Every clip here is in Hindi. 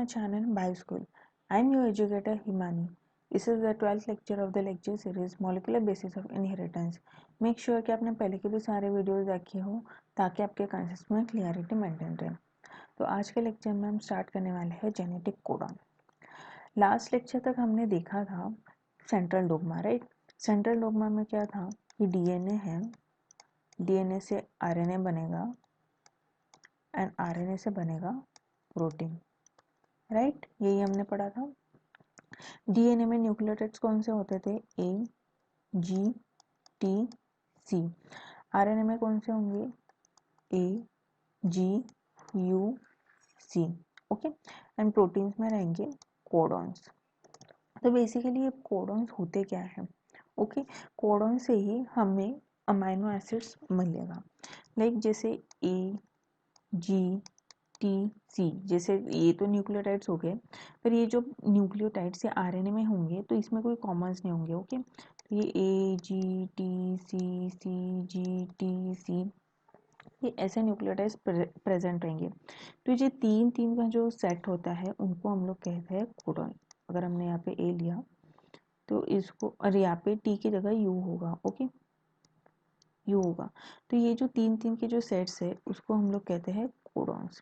channel BioSchool. I am your educator Himani. This is the 12th lecture of the lecture series Molecular Basis of Inheritance. Make sure कि आपने पहले के भी सारे वीडियोस देखे हो ताकि आपके कंसेप्ट में क्लियरिटी मेंटेन रहे। तो आज के लेक्चर में हम स्टार्ट करने वाले हैं जेनेटिक कोडॉन। लास्ट लेक्चर तक हमने देखा था central dogma, right. Central dogma में क्या था कि डीएनए है, डीएनए से आरएनए बनेगा एंड आरएनए से बनेगा प्रोटीन, राइट। यही हमने पढ़ा था। डीएनए में न्यूक्लियोटाइड्स कौन से होते थे? ए, जी, टी, सी। आरएनए में कौन से होंगे? A, G, U, C. Okay. And proteins में रहेंगे कोडॉन्स। तो बेसिकली ये कोडॉन्स होते क्या है? ओके, कोडॉन से ही हमें अमाइनो एसिड्स मिलेगा। लाइक जैसे ए, जी, टी, सी, जैसे ये तो न्यूक्लियोटाइड्स हो गए, पर ये जो न्यूक्लियोटाइड्स या आरएनए में होंगे तो इसमें कोई कॉमन्स नहीं होंगे। ओके, तो ये ए, जी, टी, सी, सी, जी, टी, सी, ये ऐसे न्यूक्लियोटाइड्स प्रेजेंट रहेंगे। तो ये तीन तीन का जो सेट होता है उनको हम लोग कहते हैं कोडॉन। अगर हमने यहाँ पे ए लिया तो इसको, और यहाँ पे टी की जगह यू होगा। ओके, यू होगा। तो ये जो तीन तीन के जो सेट्स है उसको हम लोग कहते हैं कोडॉन्स।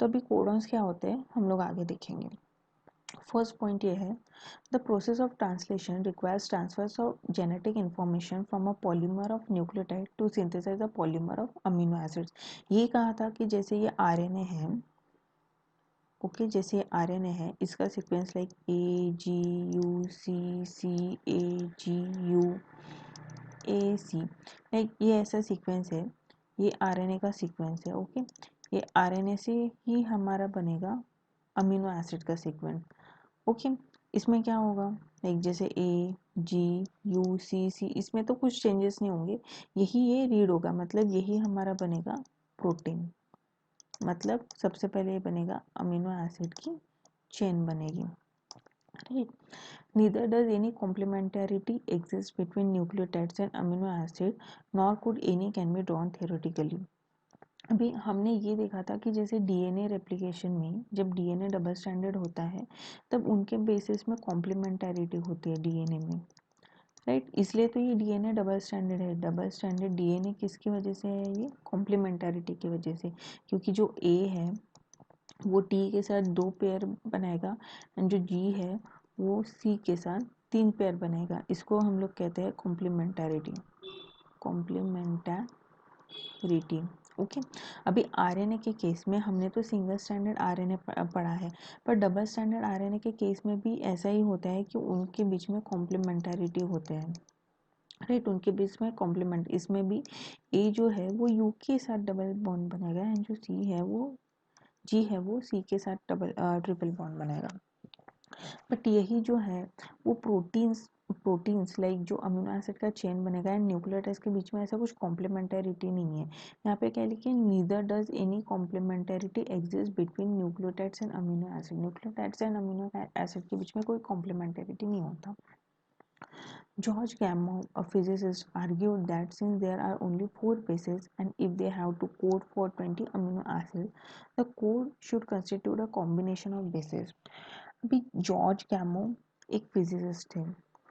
तो अभी कोडॉन्स क्या होते हैं हम लोग आगे देखेंगे। फर्स्ट पॉइंट ये है, the process of translation requires transfers of genetic information from a polymer of nucleotide to synthesize a polymer of amino acids. ये कहा था कि जैसे ये आरएनए है, ओके, जैसे ये आरएनए है, इसका sequence like A, G, U, C, C, A, G, U, A, C, like ये ऐसा सीक्वेंस है, ये आरएनए का सीक्वेंस है। ओके, ये आरएनए से ही हमारा बनेगा अमीनो एसिड का सीक्वेंस। ओके, इसमें क्या होगा, लाइक जैसे ए, जी, यू, सी, सी, इसमें तो कुछ चेंजेस नहीं होंगे, यही ये रीड होगा, मतलब यही हमारा बनेगा प्रोटीन। मतलब सबसे पहले ये बनेगा अमीनो एसिड की चेन बनेगी, right. Neither does any complementarity exist between nucleotides and amino acid, nor could any can be drawn theoretically. अभी हमने ये देखा था कि जैसे डीएनए रेप्लिकेशन में जब डीएनए डबल स्टैंडर्ड होता है तब उनके बेसिस में कॉम्प्लीमेंटारिटी होती है डीएनए में, राइट। इसलिए तो ये डीएनए डबल स्टैंडर्ड है। डबल स्टैंडर्ड डीएनए किसकी वजह से है? ये कॉम्प्लीमेंटारिटी की वजह से, क्योंकि जो ए है वो टी के साथ 2 पेयर बनाएगा एंड जो जी है वो सी के साथ 3 पेयर बनेगा। इसको हम लोग कहते हैं कॉम्प्लीमेंटारिटी, कॉम्प्लीमेंटारिटी। ओके, अभी आरएनए के केस में हमने तो सिंगल स्टैंडर्ड आरएनए पढ़ा है, पर डबल स्टैंडर्ड आरएनए के केस में भी ऐसा ही होता है कि उनके बीच में कॉम्प्लीमेंटारिटी होते हैं, राइट। उनके बीच में कॉम्प्लीमेंट, इसमें भी ए जो है वो यू के साथ डबल बॉन्ड बनेगा एंड जो सी है वो जी है वो सी के साथ ट्रिपल बॉन्ड बनाएगा। बट यही जो है वो प्रोटीन्स लाइक जो अमीनो एसिड का चेन बनेगा एंड न्यूक्लियोटाइड्स के बीच में ऐसा कुछ कॉम्प्लीमेंटरिटी नहीं है। यहाँ पे क्या लिखे, neither does any complementarity exist between nucleotides and amino acid. Nucleotides and amino acid के बीच में कोई कॉम्प्लीमेंटरिटी नहीं होता। George Gamow, a physicist, argued that since there are only 4 bases and if they have to code for 20 amino acids, the code should constitute a combination of bases. अभी जॉर्ज कैमो एक फिजिसिस्ट है,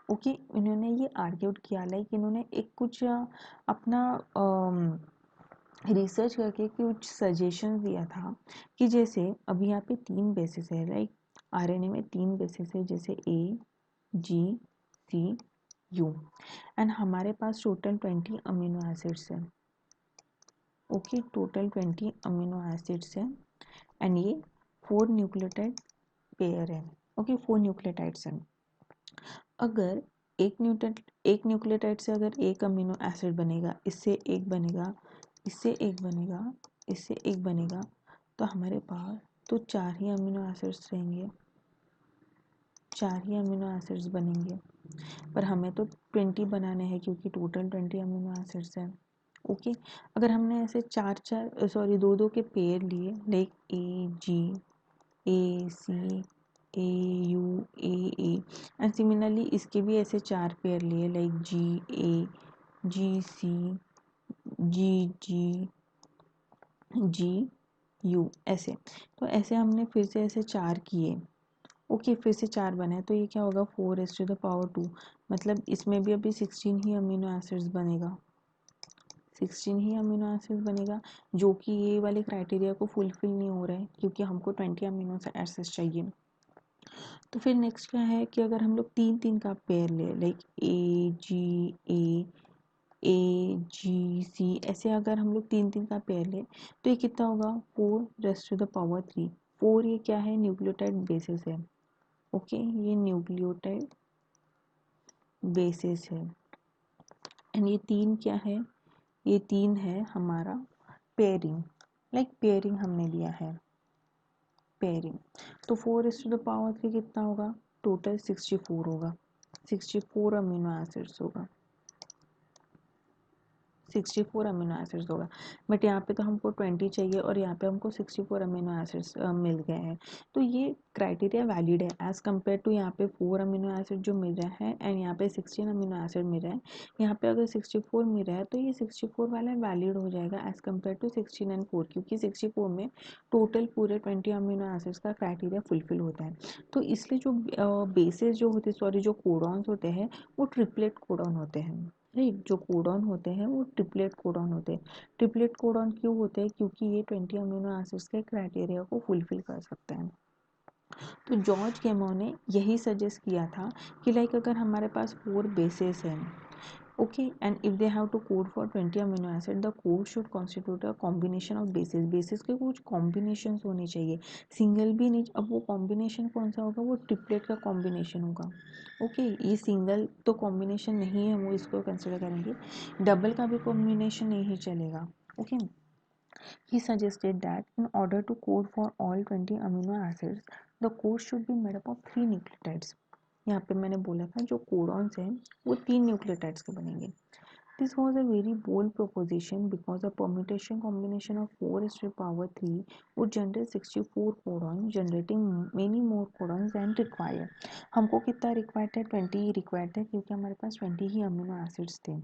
ओके। इन्होंने ये आर्ग्यूड किया, लाइक इन्होंने एक कुछ अपना रिसर्च करके कुछ सजेशन दिया था कि जैसे अभी यहाँ पे 3 बेसिस है, लाइक आरएनए में 3 बेसिस है, जैसे ए, जी, सी, यू, एंड हमारे पास टोटल 20 अमीनो एसिड्स हैं। ओके, टोटल 20 अमीनो एसिड्स हैं एंड ये 4 न्यूक्लियोटाइड पेयर है। ओके, 4 न्यूक्लियोटाइड्स हैं। अगर एक न्यूक्लियोटाइड से अगर एक अमीनो एसिड बनेगा, इससे एक बनेगा, इससे एक बनेगा, इससे एक बनेगा, तो हमारे पास तो 4 ही अमीनो एसिड्स रहेंगे, 4 ही अमीनो एसिड्स बनेंगे। पर हमें तो 20 बनाने हैं क्योंकि टोटल 20 अमीनो एसिड्स हैं। ओके, अगर हमने ऐसे दो दो के पेयर लिए, like A, G, A, C, A, U, A, and similarly इसके भी ऐसे 4 पेयर लिए, like ji, A, ji, C, ji, ji, ji, you ऐसे। तो ऐसे हमने फिर से ऐसे 4 किए। ओके, फिर से 4 बने तो ये क्या होगा 4⁻², मतलब इसमें भी अभी 16 ही अमीनो एसिड्स बनेगा, 16 ही अमीनो एसिड्स बनेगा, जो कि ये वाले क्राइटेरिया को फुलफिल नहीं हो रहा है क्योंकि हमको 20 अमीनो एसिड्स चाहिए। तो फिर नेक्स्ट क्या है कि अगर हम लोग 3-3 का पेयर ले, लाइक AG ऐसे अगर हम लोग 3-3 का पेयर ले तो ये कितना होगा 4⁻3। 4 ये क्या है न्यूक्लियोटाइड बेसिस है। ओके, ये न्यूक्लियोटाइड बेसिस है। एंड ये 3 क्या है, ये 3 है हमारा पेयरिंग, लाइक पेयरिंग हमने लिया है, पेयरिंग। तो 4⁻3 कितना होगा, टोटल 64 होगा, 64 अमीनो एसिड्स होगा, 64 अमीनो एसिड्स होगा। बट यहाँ पे तो हमको 20 चाहिए और यहाँ पे हमको 64 अमीनो एसिड्स मिल गए हैं। तो ये क्राइटेरिया वैलिड है एज़ कम्पेयर टू यहाँ पे 4 अमीनो एसिड जो मिल रहा है एंड यहाँ पे 16 अमीनो एसिड मिल रहा है। यहाँ पे अगर 64 मिल रहा है तो ये 64 वाला वैलिड हो जाएगा एज़ कम्पेयर टू 16 एंड 4, क्योंकि 64 में टोटल पूरे 20 अमीनो एसिड्स का क्राइटेरिया फुलफिल होता है। तो इसलिए जो बेसिस जो होते सॉरी जो कोडॉन्स होते हैं वो ट्रिपलेट कोडॉन होते हैं, राइट। जो कोडॉन होते हैं वो ट्रिपलेट कोडॉन होते हैं। ट्रिपलेट कोडॉन क्यों होते हैं, क्योंकि ये 20 अमीनो एसिड्स के क्राइटेरिया को फुलफिल कर सकते हैं। तो जॉर्ज गेमो ने यही सजेस्ट किया था कि लाइक अगर हमारे पास 4 बेसेस हैं, okay, and if they have to code for 20 amino acid the code should constitute a combination of basis के कुछ कॉम्बिनेशन होने चाहिए, सिंगल भी नहीं। अब वो कॉम्बिनेशन कौन सा होगा, वो ट्रिपलेट का कॉम्बिनेशन होगा। ओके, ये सिंगल तो कॉम्बिनेशन नहीं है, वो इसको कंसिडर करेंगे, डबल का भी कॉम्बिनेशन नहीं चलेगा। Okay, he suggested that in order to code for all 20 amino acids the code should be made up of 3 nucleotides। यहाँ पे मैंने बोला था जो कोडॉन्स हैं वो 3 न्यूक्लियोटाइड्स के बनेंगे। This was a very bold proposition because a permutation combination of 4⁻³ would generate 64 codons, generating many more codons than required। हमको कितना रिक्वायर्ड है, 20 ही रिक्वायर्ड है क्योंकि हमारे पास 20 ही अमीनो एसिड्स थे।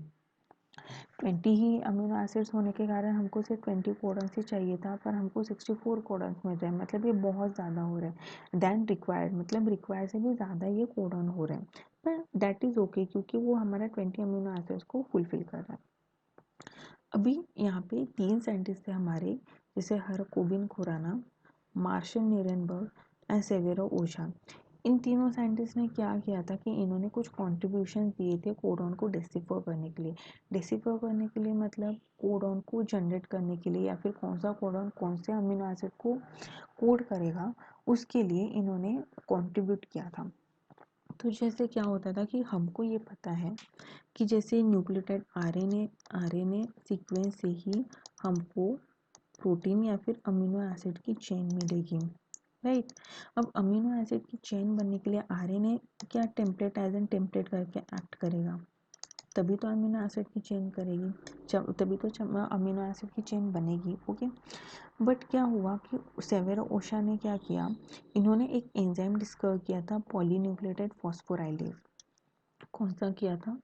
20 ही अमीनो एसिड्स होने के कारण हमको सिर्फ 20 कोडन्स ही चाहिए था, पर हमको 64 कोडन्स मिल रहे हैं, मतलब ये बहुत ज़्यादा हो रहा है देन रिक्वायर्ड, मतलब रिक्वायर्ड से भी ज़्यादा ये कोडन हो रहे हैं। पर दैट इज़ ओके क्योंकि वो हमारा 20 अमीनो एसिड्स को फुलफिल कर रहा है। अभी यहाँ पे 3 साइंटिस्ट थे हमारे, जैसे Hargobind Khorana, Marshall Nirenberg and Severo Ochoa. इन तीनों साइंटिस्ट ने क्या किया था कि इन्होंने कुछ कॉन्ट्रीब्यूशन दिए थे कोडॉन को डेसिफर करने के लिए। डेसिफर करने के लिए मतलब कोडॉन को जनरेट करने के लिए, या फिर कौन सा कोडॉन कौन से अमीनो एसिड को कोड करेगा, उसके लिए इन्होंने कंट्रीब्यूट किया था। तो जैसे क्या होता था कि हमको ये पता है कि जैसे न्यूक्लियोटाइड आरएनए सीक्वेंस से ही हमको प्रोटीन या फिर अमीनो एसिड की चेन मिलेगी, राइट। अब अमीनो एसिड की चेन बनने के लिए आरएनए क्या टेम्पलेट एज एन टेम्पलेट करके एक्ट करेगा, तभी तो अमीनो एसिड की चेन करेगी, तभी तो अमीनो एसिड की चेन बनेगी। ओके, बट क्या हुआ कि सेवेरो ओशा ने क्या किया, इन्होंने एक एंजाइम डिस्कवर किया था पॉलीन्यूक्लियोटाइड फॉस्फोराइलेज। कौन सा किया था,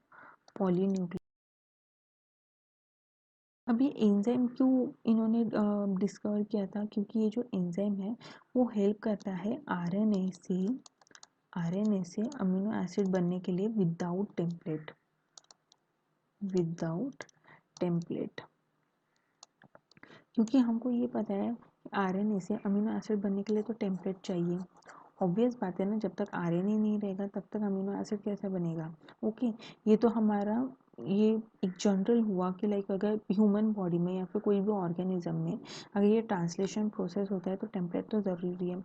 पॉलीन्यूक्लियोटाइड। अब ये एंजाइम क्यों इन्होंने डिस्कवर किया था, क्योंकि ये जो एंजाइम है वो हेल्प करता है आरएनए से अमीनो एसिड बनने के लिए विदाउट टेम्पलेट। क्योंकि हमको ये पता है आरएनए से अमीनो एसिड बनने के लिए तो टेम्पलेट चाहिए, ऑब्वियस बात है ना, जब तक आरएनए नहीं रहेगा तब तक अमीनो एसिड कैसे बनेगा। ओके, ये तो हमारा ये एक जनरल हुआ कि लाइक अगर ह्यूमन बॉडी में या फिर कोई भी ऑर्गेनिज्म में अगर ये ट्रांसलेशन प्रोसेस होता है तो टेम्पलेट तो ज़रूरी है।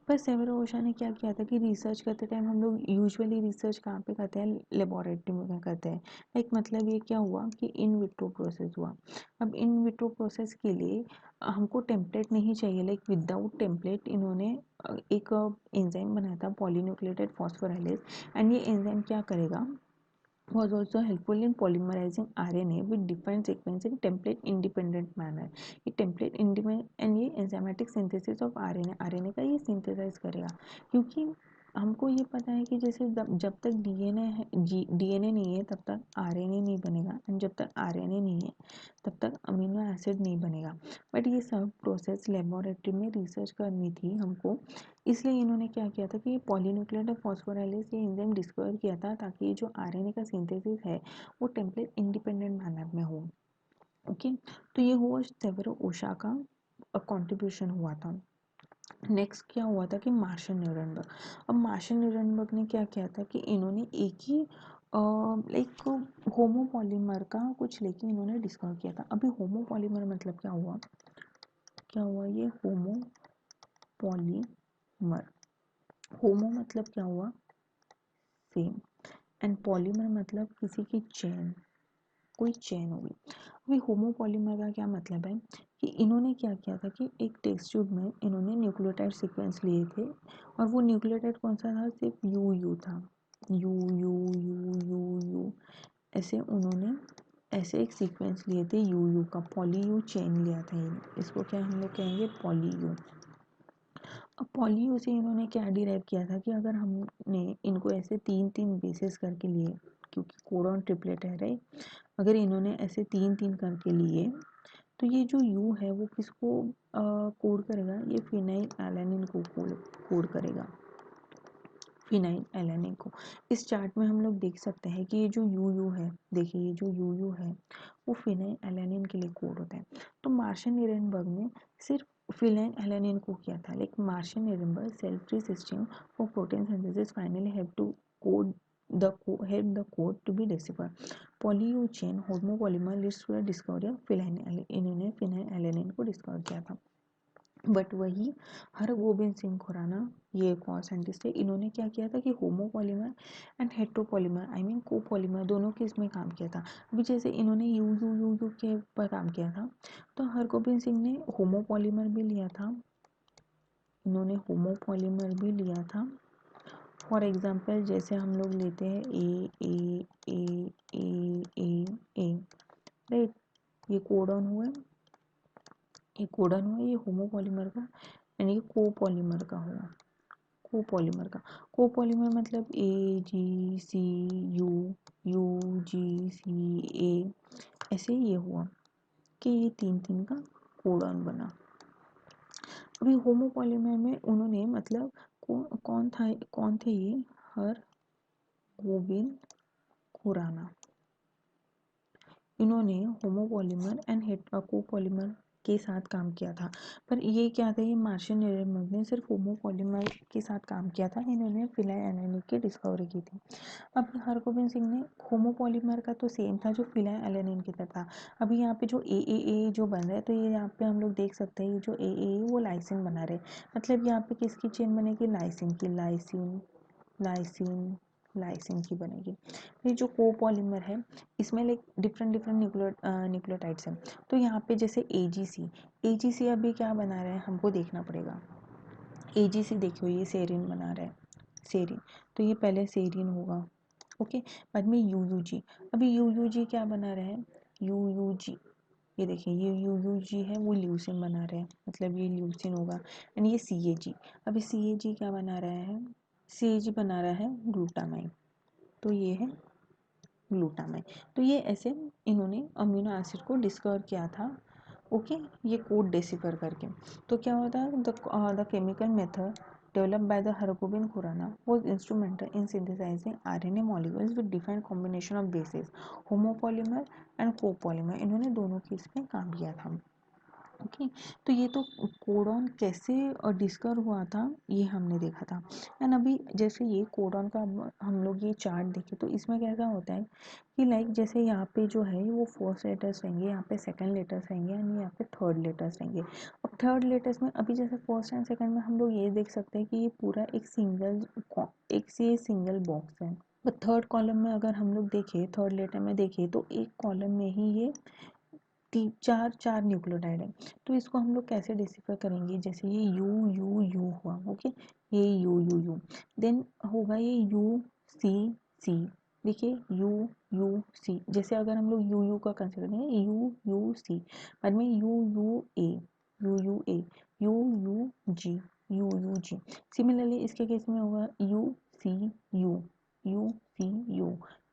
पर सेवेरो ओशा ने क्या किया था कि रिसर्च करते टाइम, हम लोग यूजुअली रिसर्च कहाँ पे करते हैं, लेबोरेटरी में करते हैं, लाइक मतलब ये क्या हुआ कि इन विट्रो प्रोसेस हुआ। अब इन विट्रो प्रोसेस के लिए हमको टेम्पलेट नहीं चाहिए, लाइक विदाउट टेम्पलेट इन्होंने एक एंजाइम बनाया था पॉलीन्यूक्लियोटाइड फॉस्फोराइलेज, एंड ये एंजाइम क्या करेगा, was also helpful in polymerizing RNA with different sequence in template independent manner। ये template independent एंड ये enzymatic synthesis of RNA का ये synthesize करेगा, क्योंकि हमको ये पता है कि जैसे जब तक डीएनए नहीं है तब तक आरएनए नहीं बनेगा, एंड जब तक आरएनए नहीं है तब तक अमीनो एसिड नहीं बनेगा। बट ये सब प्रोसेस लेबोरेटरी में रिसर्च करनी थी हमको, इसलिए इन्होंने क्या किया था कि पॉलीन्यूक्लियोटाइड फॉस्फोराइलेज ये एंजाइम डिस्कवर किया था ताकि ये जो आरएनए का सिंथेसिस है वो टेम्पलेट इंडिपेंडेंट मैनर में हो। ओके, तो ये हुआ सेवेरो ओशा का कंट्रीब्यूशन हुआ था। नेक्स्ट क्या हुआ था कि मार्शन न्यूरनबर्ग। अब मार्शन न्यूरनबर्ग ने क्या किया था कि इन्होंने एक ही लाइक होमोपॉलीमर का कुछ लेके इन्होंने डिस्कवर किया था। अभी होमोपॉलीमर मतलब क्या हुआ ये होमोपॉलीमर, होमो मतलब क्या हुआ सेम, एंड पॉलीमर मतलब किसी की चेन, कोई चेन होगी। अभी होमोपॉलीमर का क्या मतलब है कि इन्होंने क्या किया था कि एक टेस्ट ट्यूब में इन्होंने न्यूक्लियोटाइड सीक्वेंस लिए थे और वो न्यूक्लियोटाइड कौन सा था, सिर्फ यू था, you you you you you ऐसे उन्होंने ऐसे एक सीक्वेंस लिए थे यू का, पॉली यू चेन लिया था ये, इसको क्या हम लोग कहेंगे पॉली यू। अब पॉली यू से इन्होंने क्या डिराइव किया था कि अगर हमने इनको ऐसे तीन तीन बेसिस करके लिए, क्योंकि कोडॉन ट्रिपलेट है राइट, अगर इन्होंने ऐसे तीन तीन करके लिए तो ये जो यू है वो किसको कोड करेगा, ये फिनाइल एलानिन को कोड करेगा, फिनाइल एलानिन को। इस चार्ट में हम लोग देख सकते हैं कि ये जो यू है, देखिए ये जो यू है वो फिनाइल एलानिन के लिए कोड होता है। तो मार्शन नीरेनबर्ग ने सिर्फ फिनाइल एलानिन को किया था, लेकिन Marshall Nirenberg cell free system for protein synthesis finally have to code help the code to be deciphered. Poly-U chain homopolymer leads to the discovery of phenylalanine, इन्होंने फिनाइल को डिस्कवर किया था। बट वही हरगोबिंद सिंह खुराना, ये एक और साइंटिस्ट है, इन्होंने क्या किया था कि homopolymer and heteropolymer I mean copolymer दोनों के इसमें काम किया था। अभी जैसे इन्होंने यू के ऊपर काम किया था, तो हरगोबिंद सिंह ने होमोपॉलीमर भी लिया था, इन्होंने होमोपॉलीमर भी लिया था। फॉर एग्जाम्पल जैसे हम लोग लेते हैं ए राइट, ये कोडॉन हुआ, ये कोडॉन हुआ, ये होमोपॉलीमर का, एंड ये कोपॉलीमर का हुआ, कोपॉलीमर का। कोपॉलीमर मतलब AGCU UGCA, ऐसे ये हुआ कि ये तीन तीन का कोडॉन बना। अभी होमोपॉलीमर में उन्होंने मतलब कौन थे ये, हरगोबिंद खुराना, इन्होंने होमोपॉलीमर एंड कोपॉलीमर के साथ काम किया था। पर ये क्या था, ये मार्शन नीरेनबर्ग ने सिर्फ होमोपॉलीमर के साथ काम किया था, इन्होंने फिनाइल की डिस्कवरी की थी। अब हरगोबिंद सिंह ने होमोपॉलीमर का तो सेम था जो फिनाइल की तरह था। अभी यहाँ पे जो ए जो बन रहा है, तो ये यहाँ पे हम लोग देख सकते हैं, ये जो ए वो लाइसिन बना रहे, मतलब यहाँ पे किसकी चेन बनेगी, लाइसिन की, लाइसिन लाइसिन की बनेगी। ये जो कोपॉलीमर है इसमें लाइक डिफरेंट डिफरेंट न्यूक्लियोटाइड्स हैं। तो यहाँ पे जैसे एजीसी अभी क्या बना रहा है हमको देखना पड़ेगा। एजीसी देखो ये सेरिन बना रहा है, सेरिन, तो ये पहले सेरिन होगा, ओके। बाद में यूयूजी, अभी यूयूजी क्या बना रहा है, यूयूजी, ये देखिए ये यूयूजी है वो ल्यूसिन बना रहा है, मतलब ये ल्यूसिन होगा। एंड ये सीएजी, अभी सीएजी क्या बना रहा है, सीएजी बना रहा है ग्लूटामाइन, तो ये है ग्लूटामाइन। तो ये ऐसे इन्होंने अमीनो एसिड को डिस्कवर किया था, ओके, ये कोड डेसिफर करके। तो क्या होता है, the chemical method developed by the Hargobind Khurana was instrumental in synthesizing RNA molecules with different combination of bases, homopolymer and copolymer, इन्होंने दोनों की इसमें काम किया था, ओके। तो ये तो कोडॉन कैसे डिस्कवर हुआ था ये हमने देखा था। एंड अभी जैसे ये कोडॉन का हम लोग ये चार्ट देखें तो इसमें कैसा होता है कि लाइक जैसे यहाँ पे जो है वो फर्स्ट लेटर्स रहेंगे, यहाँ पे सेकंड लेटर्स रहेंगे, एंड यहाँ पे थर्ड लेटर्स रहेंगे। अब थर्ड लेटर्स में अभी जैसे फर्स्ट एंड सेकंड में हम लोग ये देख सकते हैं कि ये पूरा एक से सिंगल बॉक्स है। बट थर्ड कॉलम में अगर हम लोग देखें, थर्ड लेटर में देखें तो एक कॉलम में ही ये चार चार न्यूक्लियोटाइड है। तो इसको हम लोग कैसे डिसिफर करेंगे, जैसे ये यू हुआ, ओके, ये यू देन होगा ये सी, देखिए यू सी, जैसे अगर हम लोग यू का कंसिडर करें यू सी, बाद में U A U G. Similarly इसके केस में होगा U C U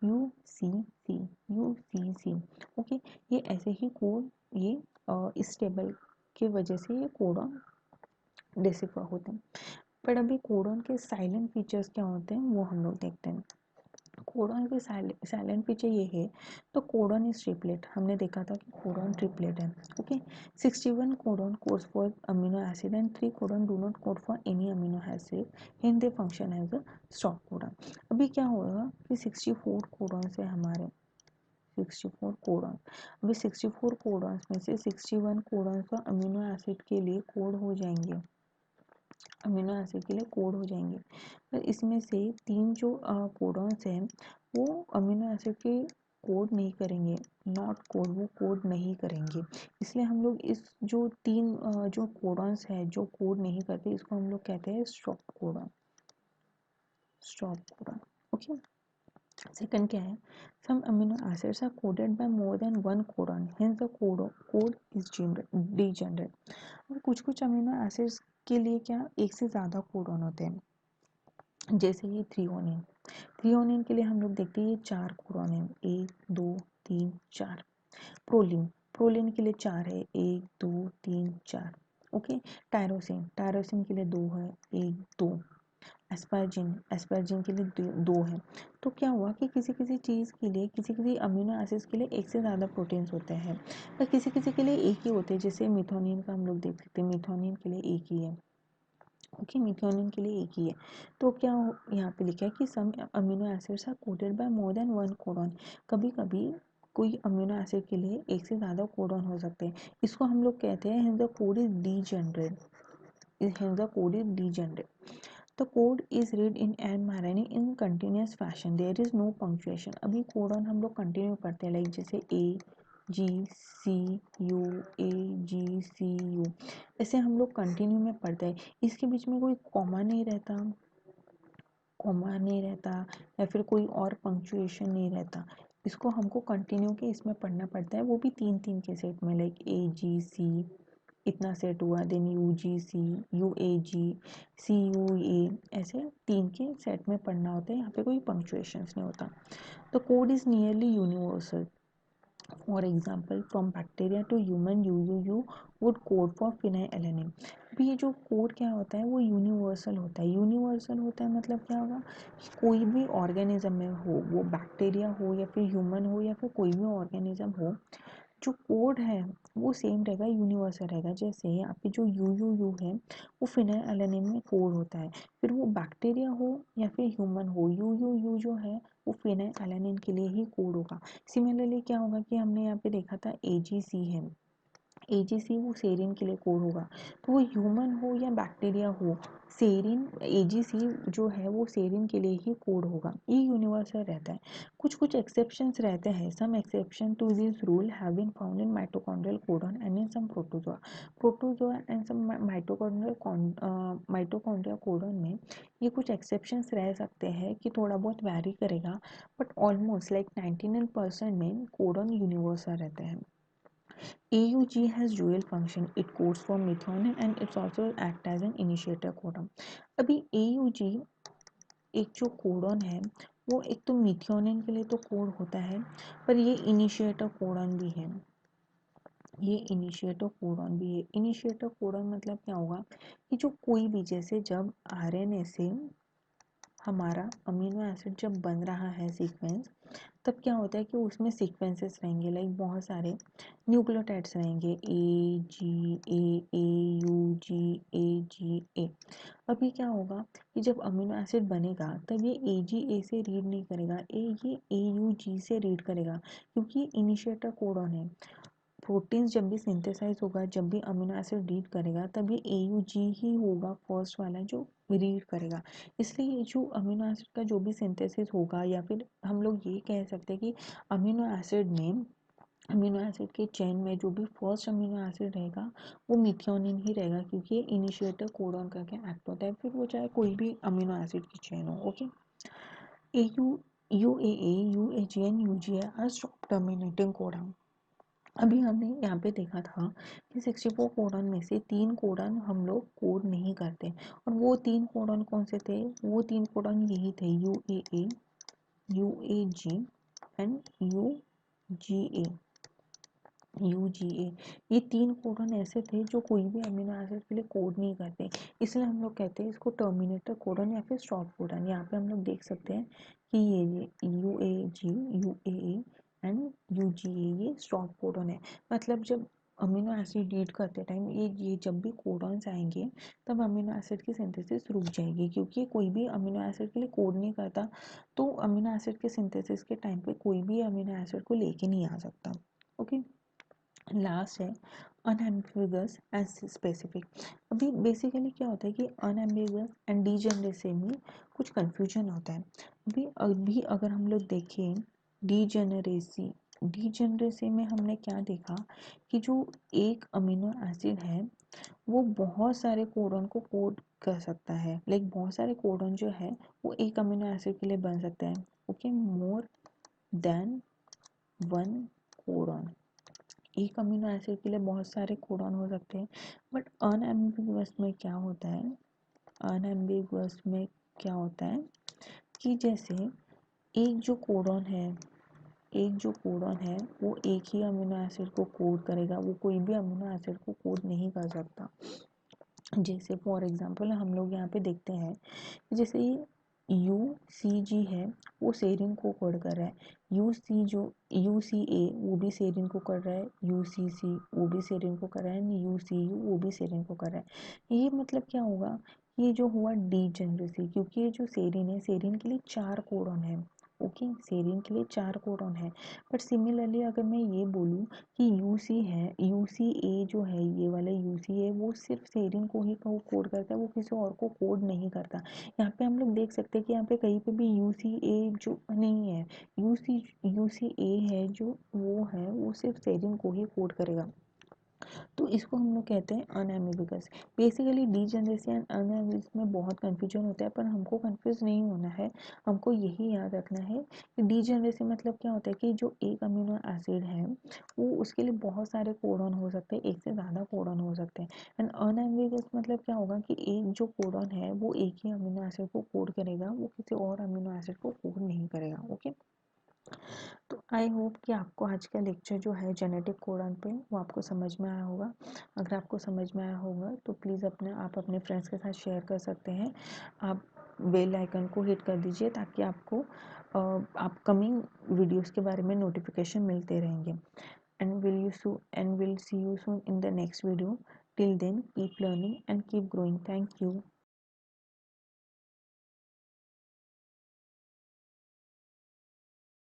UCC UCC। Okay, ये ऐसे ही कोड ये इस टेबल की वजह से ये कोडॉन डिसिफर होते हैं। पर अभी कोडॉन के साइलेंट फीचर्स क्या होते हैं वो हम लोग देखते हैं। कोडॉन के साइलेंट फीचर ये है, तो कोडॉन इज ट्रिपलेट, हमने देखा था कि कोडॉन ट्रिपलेट है। Okay, 61 codon codes for amino acid and 3 codon do not code for any amino acid, hence they function as a stop codon. अभी क्या होगा कि 64 कोडॉन से हमारे 64 कोडॉन, अभी 64 कोडॉन्स में से 61 कोडॉन्स का अमीनो एसिड के लिए कोड हो जाएंगे, अमीनो एसिड के लिए कोड हो जाएंगे। पर इसमें से 3 जो कोडॉन्स हैं वो अमीनो एसिड के कोड नहीं करेंगे, नॉट कोड, वो कोड नहीं करेंगे। इसलिए हम लोग इस जो 3 जो कोडॉन्स है जो कोड नहीं करते, इसको हम लोग कहते हैं stop codon, stop codon. Okay, second क्या है, some amino acids are coded by more than one codon, hence the code is degenerate. और कुछ कुछ अमीनो एसिड्स के लिए क्या एक से ज़्यादा कोडॉन होते हैं, जैसे ये थ्रियोनिन, थ्रियोनिन के लिए हम लोग देखते हैं ये 4 कोडॉन है, 1 2 3 4। प्रोलिन, प्रोलिन के लिए 4 है, 1 2 3 4। ओके, टायरोसिन, टायरोसिन के लिए 2 है, 1 2। एस्पार्जिन, एस्पार्जिन के लिए 2 है। तो क्या हुआ कि किसी किसी चीज़ के लिए, किसी किसी अमीनो एसिड्स के लिए एक से ज़्यादा प्रोटीन्स होते हैं, पर किसी किसी के लिए एक ही होते हैं। जैसे मिथोनिन का हम लोग देख सकते हैं, मिथोनिन के लिए एक ही है। ओके, मिथोनिन के लिए एक ही है। तो क्या यहाँ पे लिखा है कि some amino acids are coded by more than one codon, कभी कभी कोई अमीनो एसिड के लिए एक से ज़्यादा कोडॉन हो सकते हैं। इसको हम लोग कहते हैं the code is degenerate, the code is degenerate. The code is read in mRNA in continuous fashion. There is no punctuation. अभी कोडॉन हम लोग कंटिन्यू करते हैं, लाइक जैसे AGCU AGCU, ऐसे हम लोग कंटिन्यू में पढ़ते हैं। इसके बीच में कोई कॉमा नहीं रहता, कॉमा नहीं रहता, या फिर कोई और पंक्चुएशन नहीं रहता। इसको हमको कंटिन्यू के इसमें पढ़ना पड़ता है, वो भी 3 3 के सेट में, लाइक AGC इतना सेट हुआ, देन UGC UAG CUA, ऐसे 3 के सेट में पढ़ना होता है। यहाँ पे कोई पंक्चुएशंस नहीं होता। The code is nearly universal, for example from bacteria to human UUU would code for phenylalanine. भी ये जो कोड क्या होता है वो यूनिवर्सल होता है। यूनिवर्सल होता है मतलब क्या होगा, कोई भी ऑर्गेनिज्म में हो, वो बैक्टीरिया हो या फिर ह्यूमन हो या फिर कोई भी ऑर्गेनिज्म हो, जो कोड है वो सेम रहेगा, यूनिवर्सल रहेगा। जैसे यहाँ पे जो UUU है वो फिनाइलैनिन में कोड होता है, फिर वो बैक्टीरिया हो या फिर ह्यूमन हो, UUU जो है वो फिनाइलैनिन के लिए ही कोड होगा। सिमिलरली क्या होगा कि हमने यहाँ पे देखा था AGC है, AGC वो सेरिन के लिए कोड होगा, तो वो ह्यूमन हो या बैक्टीरिया हो, सेरिन AGC जो है वो सेरिन के लिए ही कोड होगा, ये यूनिवर्सल रहता है। कुछ कुछ एक्सेप्शंस रहते हैं, some exception to this rule have been found in mitochondrial codon and in some protozoa, protozoa and some mitochondrial codon में ये कुछ एक्सेप्शंस रह सकते हैं कि थोड़ा बहुत वैरी करेगा, बट ऑलमोस्ट लाइक 99% में कोडॉन यूनिवर्सल रहते हैं। AUG has dual function. It codes for methionine and it's also act as an initiator codon. अभी AUG एक जो कोडॉन है वो एक तो मिथियोनिन के लिए तो कोड होता है, पर ये इनिशिएटर कोडॉन भी है, ये इनिशिएटर कोडॉन भी है। इनिशिएटर कोडॉन मतलब क्या होगा कि जो कोई भी, जैसे जब RNA से हमारा अमीनो एसिड जब बन रहा है सीक्वेंस, तब क्या होता है कि उसमें सीक्वेंसेस रहेंगे, लाइक बहुत सारे न्यूक्लियोटाइड्स रहेंगे, AGA AUG AGA। अभी क्या होगा कि जब अमीनो एसिड बनेगा तब ये AGA से रीड नहीं करेगा, ये AUG से रीड करेगा, क्योंकि इनिशिएटर कोडॉन है। प्रोटीन्स जब भी सिंथेसाइज होगा, जब भी अमीनो एसिड रीड करेगा, तब ये AUG ही होगा फर्स्ट वाला जो रीड करेगा। इसलिए जो अमीनो एसिड का जो भी सिंथेसिस होगा, या फिर हम लोग ये कह सकते हैं कि अमीनो एसिड में, अमीनो एसिड के चेन में जो भी फर्स्ट अमीनो एसिड रहेगा वो मिथियोनिन ही रहेगा, क्योंकि ये इनिशिएटर कोडॉन करके एक्ट होता है, फिर वो चाहे कोई भी अमीनो एसिड की चेन हो। Okay, AU UAA UAG and UGA are stop terminating codon. अभी हमने यहाँ पे देखा था कि 64 कोडॉन में से 3 कोडॉन हम लोग कोड नहीं करते, और वो 3 कोडॉन कौन से थे, वो 3 कोडॉन यही थे, UAA UAG and UGA। ये 3 कोडन ऐसे थे जो कोई भी अमीनो एसिड के लिए कोड नहीं करते, इसलिए हम लोग कहते हैं इसको टर्मिनेटर कोडन या फिर स्टॉप कोडन। यहाँ पे हम लोग देख सकते हैं कि ये UAG, UAA एंड UGA ये स्टॉप कोडन है। मतलब जब अमीनो एसिड रीड करते टाइम ये जब भी कोडॉन्स आएंगे तब अमीनो एसिड की सिंथेसिस रुक जाएगी, क्योंकि कोई भी अमीनो एसिड के लिए कोड नहीं करता, तो अमीनो एसिड के सिंथेसिस के टाइम पे कोई भी अमीनो एसिड को लेके नहीं आ सकता। ओके, लास्ट है अनएम्बिगस एंड स्पेसिफिक। अभी बेसिकली क्या होता है कि अनएम्बिगस एंड डीजेनरेसी में कुछ कंफ्यूजन होता है। अभी अगर हम लोग देखें डीजेनरेसी में हमने क्या देखा कि जो एक अमीनो एसिड है वो बहुत सारे कोडन को कोड कर सकता है, लाइक बहुत सारे कोडन जो है वो एक अमीनो एसिड के लिए बन सकता है। ओके, मोर देन वन कोडन, एक अमीनो एसिड के लिए बहुत सारे कोडॉन हो सकते हैं। बट अनएम्बिगुअस में क्या होता है, अनएम्बिगुअस में क्या होता है कि जैसे एक जो कोडॉन है वो एक ही अमीनो एसिड को कोड करेगा, वो कोई भी अमीनो एसिड को कोड नहीं कर सकता। जैसे फॉर एग्जांपल हम लोग यहाँ पे देखते हैं जैसे ये UCG है वो सेरिन को कोड कर रहा है, UCA वो भी सेरिन को कर रहा है, UCC वो भी सेरिन को कर रहा है, UCU वो भी सेरिन को कर रहा है। ये मतलब क्या होगा, ये जो हुआ डीजेनरेसी, क्योंकि ये जो सेरिन है सेरिन के लिए 4 कोडॉन है। ओके, सेरिन के लिए 4 कोडॉन है। बट सिमिलरली अगर मैं ये बोलूँ कि UCA जो है, ये वाला UCA वो सिर्फ सेरिन को ही कोड करता है, वो किसी और को कोड नहीं करता। यहाँ पे हम लोग देख सकते हैं कि यहाँ पे कहीं पे भी UCA जो नहीं है, UCA है जो वो सिर्फ सेरिन को ही कोड करेगा, तो इसको हम लोग कहते हैं unambiguous. Basically degeneracy and unambiguous में बहुत कन्फ्यूजन होता है, पर हमको कन्फ्यूज नहीं होना है, हमको यही याद रखना है कि डीजेनरेसी मतलब क्या होता है कि जो एक अमीनो एसिड है वो उसके लिए बहुत सारे कोडॉन हो सकते हैं, एक से ज़्यादा कोडॉन हो सकते हैं। एंड अनएम्बिगस मतलब क्या होगा कि एक जो कोडॉन है वो एक ही अमीनो एसिड को कोड करेगा, वो किसी और अमीनो एसिड को कोड नहीं करेगा। ओके, तो आई होप कि आपको आज का लेक्चर जो है जेनेटिक कोडन पे वो आपको समझ में आया होगा। अगर आपको समझ में आया होगा तो प्लीज़ आप अपने फ्रेंड्स के साथ शेयर कर सकते हैं। आप बेल आइकन को हिट कर दीजिए ताकि आपको अपकमिंग वीडियोस के बारे में नोटिफिकेशन मिलते रहेंगे। And will see you soon in the next video. Till then keep learning and keep growing. Thank you.